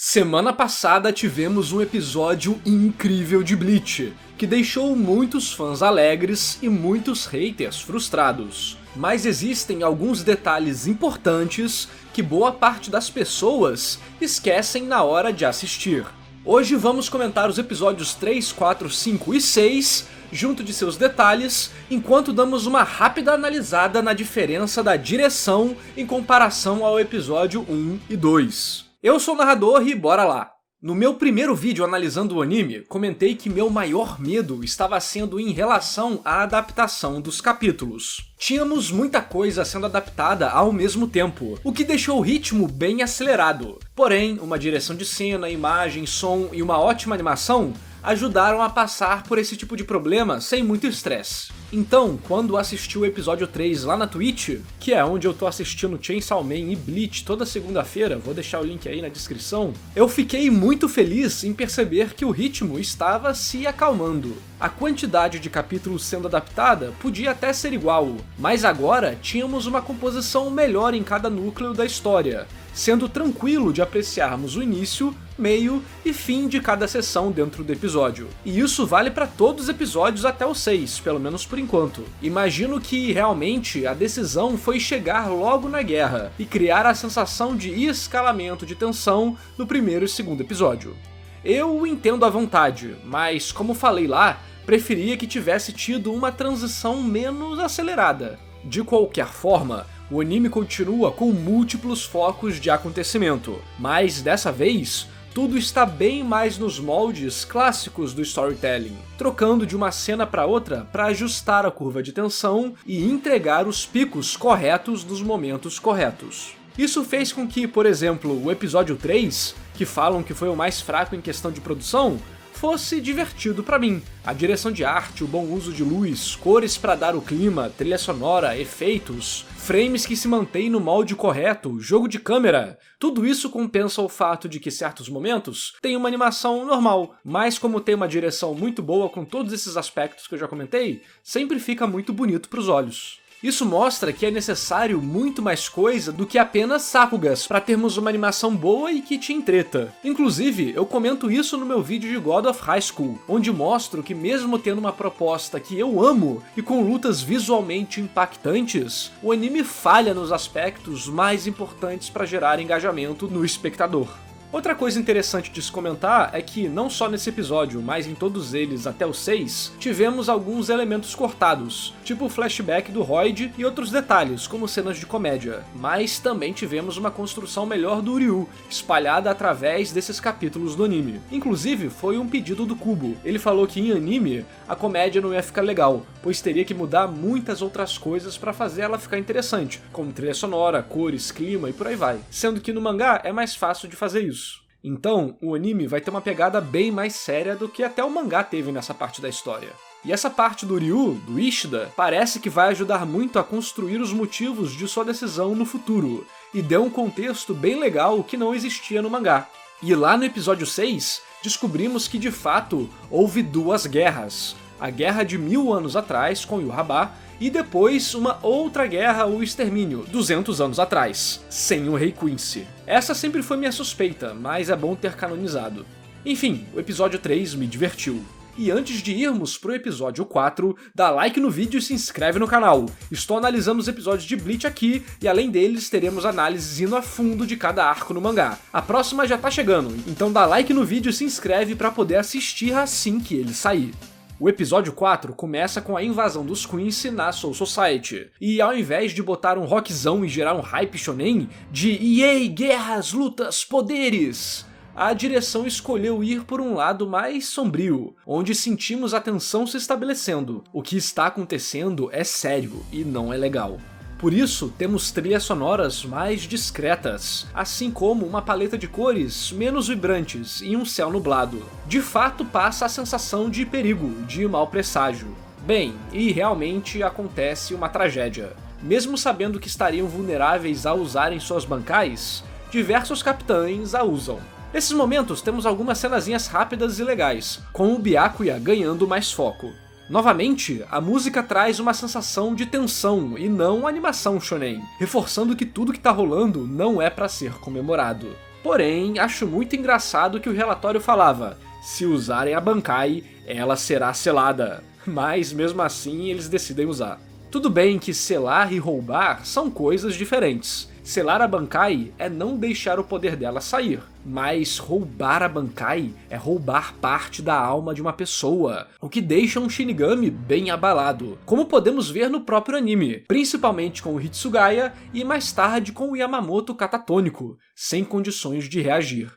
Semana passada tivemos um episódio incrível de Bleach, que deixou muitos fãs alegres e muitos haters frustrados. Mas existem alguns detalhes importantes que boa parte das pessoas esquecem na hora de assistir. Hoje vamos comentar os episódios 3, 4, 5 e 6, junto de seus detalhes, enquanto damos uma rápida analisada na diferença da direção em comparação ao episódio 1 e 2. Eu sou o narrador e bora lá! No meu primeiro vídeo analisando o anime, comentei que meu maior medo estava sendo em relação à adaptação dos capítulos. Tínhamos muita coisa sendo adaptada ao mesmo tempo, o que deixou o ritmo bem acelerado. Porém, uma direção de cena, imagem, som e uma ótima animação ajudaram a passar por esse tipo de problema sem muito estresse. Então, quando assisti o episódio 3 lá na Twitch, que é onde eu tô assistindo Chainsaw Man e Bleach toda segunda-feira, vou deixar o link aí na descrição, eu fiquei muito feliz em perceber que o ritmo estava se acalmando. A quantidade de capítulos sendo adaptada podia até ser igual, mas agora tínhamos uma composição melhor em cada núcleo da história, sendo tranquilo de apreciarmos o início, meio e fim de cada sessão dentro do episódio. E isso vale para todos os episódios até o 6, pelo menos por enquanto. Imagino que realmente a decisão foi chegar logo na guerra e criar a sensação de escalamento de tensão no primeiro e segundo episódio. Eu entendo à vontade, mas como falei lá, preferia que tivesse tido uma transição menos acelerada. De qualquer forma, o anime continua com múltiplos focos de acontecimento, mas dessa vez, tudo está bem mais nos moldes clássicos do storytelling, trocando de uma cena para outra para ajustar a curva de tensão e entregar os picos corretos nos momentos corretos. Isso fez com que, por exemplo, o episódio 3, que falam que foi o mais fraco em questão de produção, fosse divertido pra mim. A direção de arte, o bom uso de luz, cores pra dar o clima, trilha sonora, efeitos, frames que se mantêm no molde correto, jogo de câmera, tudo isso compensa o fato de que certos momentos tem uma animação normal, mas como tem uma direção muito boa com todos esses aspectos que eu já comentei, sempre fica muito bonito pros olhos. Isso mostra que é necessário muito mais coisa do que apenas Sakugas para termos uma animação boa e que te entreta. Inclusive, eu comento isso no meu vídeo de God of High School, onde mostro que mesmo tendo uma proposta que eu amo e com lutas visualmente impactantes, o anime falha nos aspectos mais importantes para gerar engajamento no espectador. Outra coisa interessante de se comentar é que, não só nesse episódio, mas em todos eles até o 6, tivemos alguns elementos cortados, tipo o flashback do Royd e outros detalhes, como cenas de comédia, mas também tivemos uma construção melhor do Ryu, espalhada através desses capítulos do anime. Inclusive, foi um pedido do Kubo. Ele falou que em anime, a comédia não ia ficar legal, pois teria que mudar muitas outras coisas para fazer ela ficar interessante, como trilha sonora, cores, clima e por aí vai, sendo que no mangá é mais fácil de fazer isso. Então, o anime vai ter uma pegada bem mais séria do que até o mangá teve nessa parte da história. E essa parte do Ryu, do Ishida, parece que vai ajudar muito a construir os motivos de sua decisão no futuro, e deu um contexto bem legal que não existia no mangá. E lá no episódio 6, descobrimos que de fato houve duas guerras. A guerra de 1000 anos atrás, com Yhwach, e depois uma outra guerra, o extermínio, 200 anos atrás, sem o Rei Quincy. Essa sempre foi minha suspeita, mas é bom ter canonizado. Enfim, o episódio 3 me divertiu. E antes de irmos pro episódio 4, dá like no vídeo e se inscreve no canal. Estou analisando os episódios de Bleach aqui, e além deles teremos análises indo a fundo de cada arco no mangá. A próxima já tá chegando, então dá like no vídeo e se inscreve para poder assistir assim que ele sair. O episódio 4 começa com a invasão dos Quincy na Soul Society, e ao invés de botar um rockzão e gerar um hype shonen de "Yay, guerras, lutas, poderes", a direção escolheu ir por um lado mais sombrio, onde sentimos a tensão se estabelecendo. O que está acontecendo é sério e não é legal. Por isso, temos trilhas sonoras mais discretas, assim como uma paleta de cores menos vibrantes e um céu nublado. De fato, passa a sensação de perigo, de mau presságio. Bem, e realmente acontece uma tragédia. Mesmo sabendo que estariam vulneráveis a usarem suas bancais, diversos capitães a usam. Nesses momentos, temos algumas cenazinhas rápidas e legais, com o Byakuya ganhando mais foco. Novamente, a música traz uma sensação de tensão e não animação shonen, reforçando que tudo que tá rolando não é pra ser comemorado. Porém, acho muito engraçado que o relatório falava: se usarem a Bankai, ela será selada. Mas mesmo assim eles decidem usar. Tudo bem que selar e roubar são coisas diferentes. Selar a Bankai é não deixar o poder dela sair, mas roubar a Bankai é roubar parte da alma de uma pessoa, o que deixa um Shinigami bem abalado, como podemos ver no próprio anime, principalmente com o Hitsugaya e mais tarde com o Yamamoto catatônico, sem condições de reagir.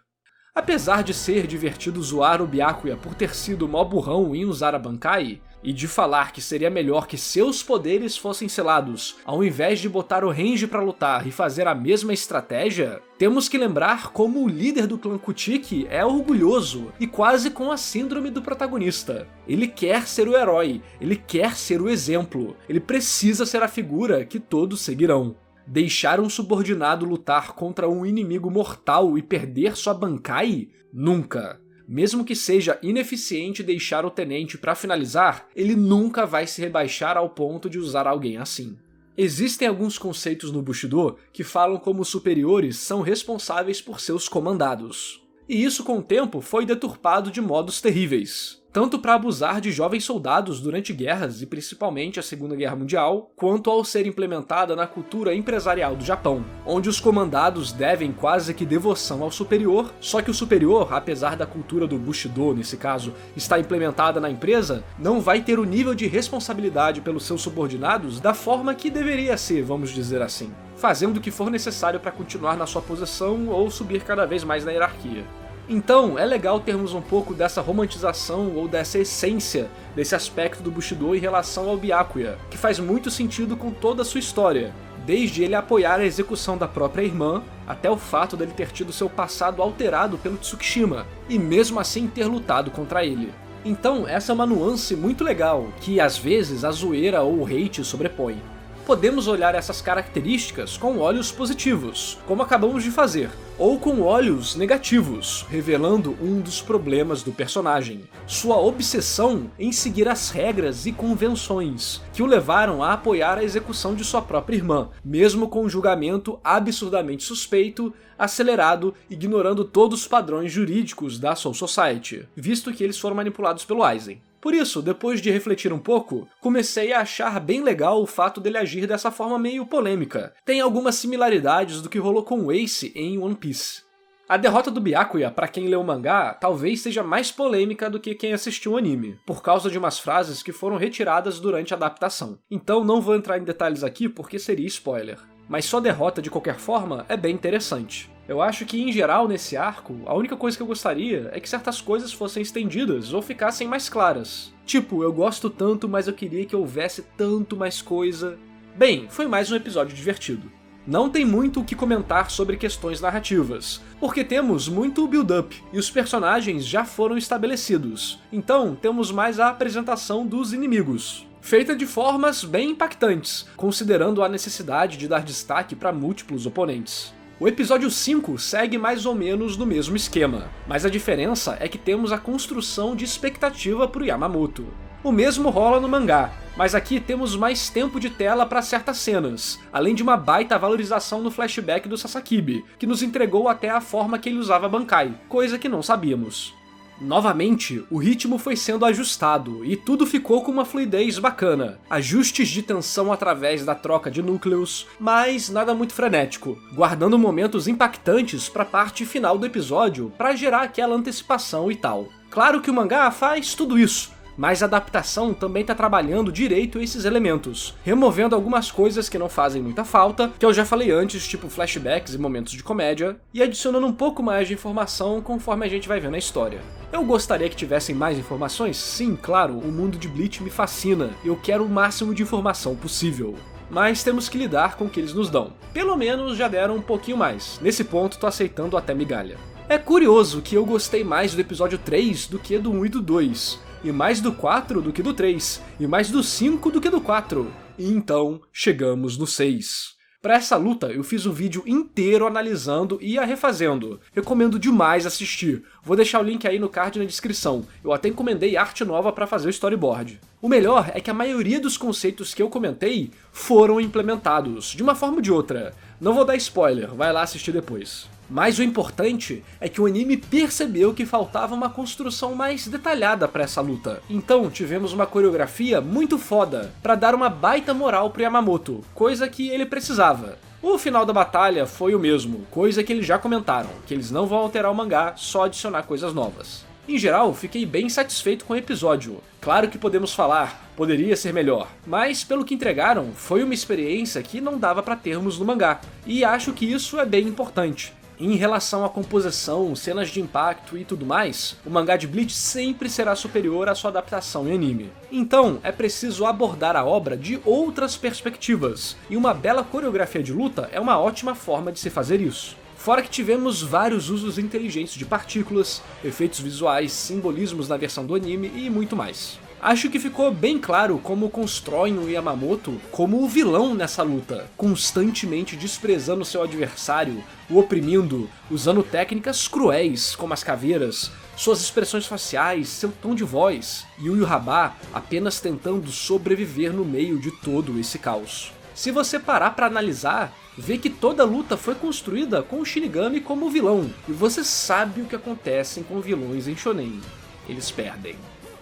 Apesar de ser divertido zoar o Byakuya por ter sido mó burrão em usar a Bankai, e de falar que seria melhor que seus poderes fossem selados, ao invés de botar o Renji pra lutar e fazer a mesma estratégia, temos que lembrar como o líder do clã Kuchiki é orgulhoso e quase com a síndrome do protagonista. Ele quer ser o herói, ele quer ser o exemplo, ele precisa ser a figura que todos seguirão. Deixar um subordinado lutar contra um inimigo mortal e perder sua Bankai? Nunca. Mesmo que seja ineficiente deixar o tenente pra finalizar, ele nunca vai se rebaixar ao ponto de usar alguém assim. Existem alguns conceitos no Bushido que falam como os superiores são responsáveis por seus comandados. E isso com o tempo foi deturpado de modos terríveis. Tanto para abusar de jovens soldados durante guerras, e principalmente a Segunda Guerra Mundial, quanto ao ser implementada na cultura empresarial do Japão, onde os comandados devem quase que devoção ao superior, só que o superior, apesar da cultura do Bushido, nesse caso, estar implementada na empresa, não vai ter o nível de responsabilidade pelos seus subordinados da forma que deveria ser, vamos dizer assim, fazendo o que for necessário para continuar na sua posição ou subir cada vez mais na hierarquia. Então, é legal termos um pouco dessa romantização ou dessa essência desse aspecto do Bushido em relação ao Byakuya, que faz muito sentido com toda a sua história, desde ele apoiar a execução da própria irmã, até o fato dele ter tido seu passado alterado pelo Tsukishima, e mesmo assim ter lutado contra ele. Então, essa é uma nuance muito legal, que às vezes a zoeira ou o hate sobrepõe. Podemos olhar essas características com olhos positivos, como acabamos de fazer, ou com olhos negativos, revelando um dos problemas do personagem. Sua obsessão em seguir as regras e convenções, que o levaram a apoiar a execução de sua própria irmã, mesmo com um julgamento absurdamente suspeito, acelerado, ignorando todos os padrões jurídicos da Soul Society, visto que eles foram manipulados pelo Aizen. Por isso, depois de refletir um pouco, comecei a achar bem legal o fato dele agir dessa forma meio polêmica. Tem algumas similaridades do que rolou com o Ace em One Piece. A derrota do Byakuya, pra quem leu o mangá, talvez seja mais polêmica do que quem assistiu o anime, por causa de umas frases que foram retiradas durante a adaptação. Então não vou entrar em detalhes aqui porque seria spoiler. Mas sua derrota de qualquer forma é bem interessante. Eu acho que, em geral, nesse arco, a única coisa que eu gostaria é que certas coisas fossem estendidas ou ficassem mais claras. Tipo, eu gosto tanto, mas eu queria que houvesse tanto mais coisa. Bem, foi mais um episódio divertido. Não tem muito o que comentar sobre questões narrativas, porque temos muito build-up e os personagens já foram estabelecidos. Então, temos mais a apresentação dos inimigos, feita de formas bem impactantes, considerando a necessidade de dar destaque para múltiplos oponentes. O episódio 5 segue mais ou menos no mesmo esquema, mas a diferença é que temos a construção de expectativa para o Yamamoto. O mesmo rola no mangá, mas aqui temos mais tempo de tela para certas cenas, além de uma baita valorização no flashback do Sasakibe, que nos entregou até a forma que ele usava a Bankai, coisa que não sabíamos. Novamente, o ritmo foi sendo ajustado e tudo ficou com uma fluidez bacana. Ajustes de tensão através da troca de núcleos, mas nada muito frenético, guardando momentos impactantes para a parte final do episódio para gerar aquela antecipação e tal. Claro que o mangá faz tudo isso, mas a adaptação também tá trabalhando direito esses elementos, removendo algumas coisas que não fazem muita falta, que eu já falei antes, tipo flashbacks e momentos de comédia, e adicionando um pouco mais de informação conforme a gente vai vendo a história. Eu gostaria que tivessem mais informações? Sim, claro, o mundo de Bleach me fascina, eu quero o máximo de informação possível. Mas temos que lidar com o que eles nos dão. Pelo menos já deram um pouquinho mais, nesse ponto tô aceitando até migalha. É curioso que eu gostei mais do episódio 3 do que do 1 e do 2, e mais do 4 do que do 3, e mais do 5 do que do 4. E então, chegamos no 6. Para essa luta, eu fiz um vídeo inteiro analisando e a refazendo. Recomendo demais assistir. Vou deixar o link aí no card na descrição. Eu até encomendei arte nova para fazer o storyboard. O melhor é que a maioria dos conceitos que eu comentei foram implementados, de uma forma ou de outra. Não vou dar spoiler, vai lá assistir depois. Mas o importante é que o anime percebeu que faltava uma construção mais detalhada para essa luta. Então tivemos uma coreografia muito foda, para dar uma baita moral pro Yamamoto, coisa que ele precisava. O final da batalha foi o mesmo, coisa que eles já comentaram, que eles não vão alterar o mangá, só adicionar coisas novas. Em geral, fiquei bem satisfeito com o episódio. Claro que podemos falar, poderia ser melhor, mas pelo que entregaram, foi uma experiência que não dava pra termos no mangá, e acho que isso é bem importante. Em relação à composição, cenas de impacto e tudo mais, o mangá de Bleach sempre será superior à sua adaptação em anime. Então, é preciso abordar a obra de outras perspectivas, e uma bela coreografia de luta é uma ótima forma de se fazer isso. Fora que tivemos vários usos inteligentes de partículas, efeitos visuais, simbolismos na versão do anime e muito mais. Acho que ficou bem claro como constroem o Yamamoto como o vilão nessa luta, constantemente desprezando seu adversário, o oprimindo, usando técnicas cruéis como as caveiras, suas expressões faciais, seu tom de voz, e o Yhwach apenas tentando sobreviver no meio de todo esse caos. Se você parar pra analisar, vê que toda a luta foi construída com o Shinigami como vilão, e você sabe o que acontece com vilões em shonen. Eles perdem.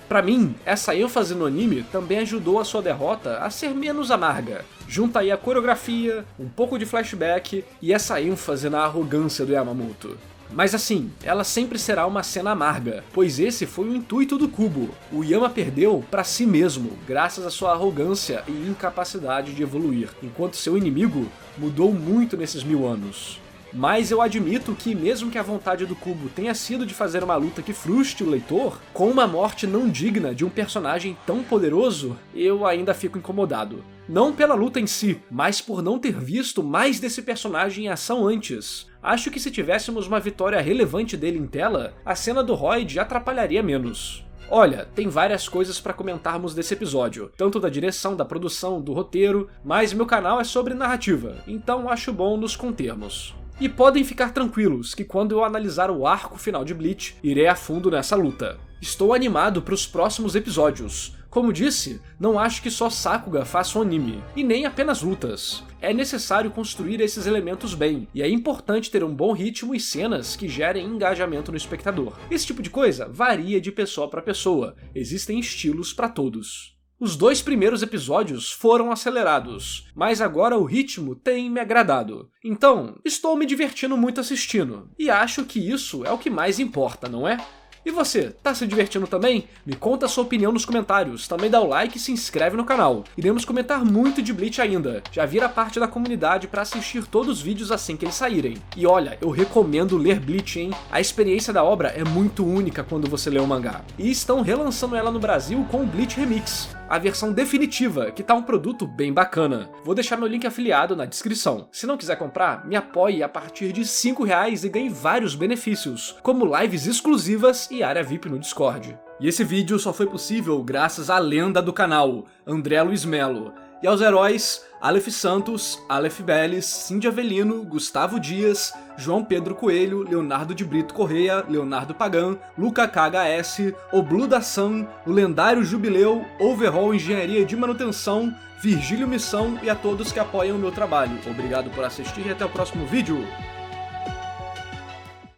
Pra mim, essa ênfase no anime também ajudou a sua derrota a ser menos amarga. Junta aí a coreografia, um pouco de flashback e essa ênfase na arrogância do Yamamoto. Mas assim, ela sempre será uma cena amarga, pois esse foi o intuito do Kubo. O Yama perdeu pra si mesmo, graças à sua arrogância e incapacidade de evoluir, enquanto seu inimigo mudou muito nesses 1000 anos. Mas eu admito que, mesmo que a vontade do Kubo tenha sido de fazer uma luta que frustre o leitor, com uma morte não digna de um personagem tão poderoso, eu ainda fico incomodado. Não pela luta em si, mas por não ter visto mais desse personagem em ação antes. Acho que se tivéssemos uma vitória relevante dele em tela, a cena do Royd atrapalharia menos. Olha, tem várias coisas pra comentarmos desse episódio, tanto da direção, da produção, do roteiro, mas meu canal é sobre narrativa, então acho bom nos contermos. E podem ficar tranquilos que quando eu analisar o arco final de Bleach, irei a fundo nessa luta. Estou animado para os próximos episódios. Como disse, não acho que só Sakuga faça um anime, e nem apenas lutas. É necessário construir esses elementos bem, e é importante ter um bom ritmo e cenas que gerem engajamento no espectador. Esse tipo de coisa varia de pessoa para pessoa, existem estilos para todos. Os 2 primeiros episódios foram acelerados, mas agora o ritmo tem me agradado. Então, estou me divertindo muito assistindo, e acho que isso é o que mais importa, não é? E você, tá se divertindo também? Me conta a sua opinião nos comentários, também dá o like e se inscreve no canal. Iremos comentar muito de Bleach ainda, já vira parte da comunidade pra assistir todos os vídeos assim que eles saírem. E olha, eu recomendo ler Bleach, hein? A experiência da obra é muito única quando você lê o mangá. E estão relançando ela no Brasil com o Bleach Remix, a versão definitiva, que tá um produto bem bacana. Vou deixar meu link afiliado na descrição. Se não quiser comprar, me apoie a partir de R$5 e ganhe vários benefícios, como lives exclusivas e área VIP no Discord. E esse vídeo só foi possível graças à lenda do canal, André Luiz Melo, e aos heróis Aleph Santos, Aleph Belles, Cindy Avelino, Gustavo Dias, João Pedro Coelho, Leonardo de Brito Correia, Leonardo Pagan, Luca KHS, Oblu da Sun, o lendário Jubileu, Overhaul Engenharia de Manutenção, Virgílio Missão e a todos que apoiam o meu trabalho. Obrigado por assistir e até o próximo vídeo.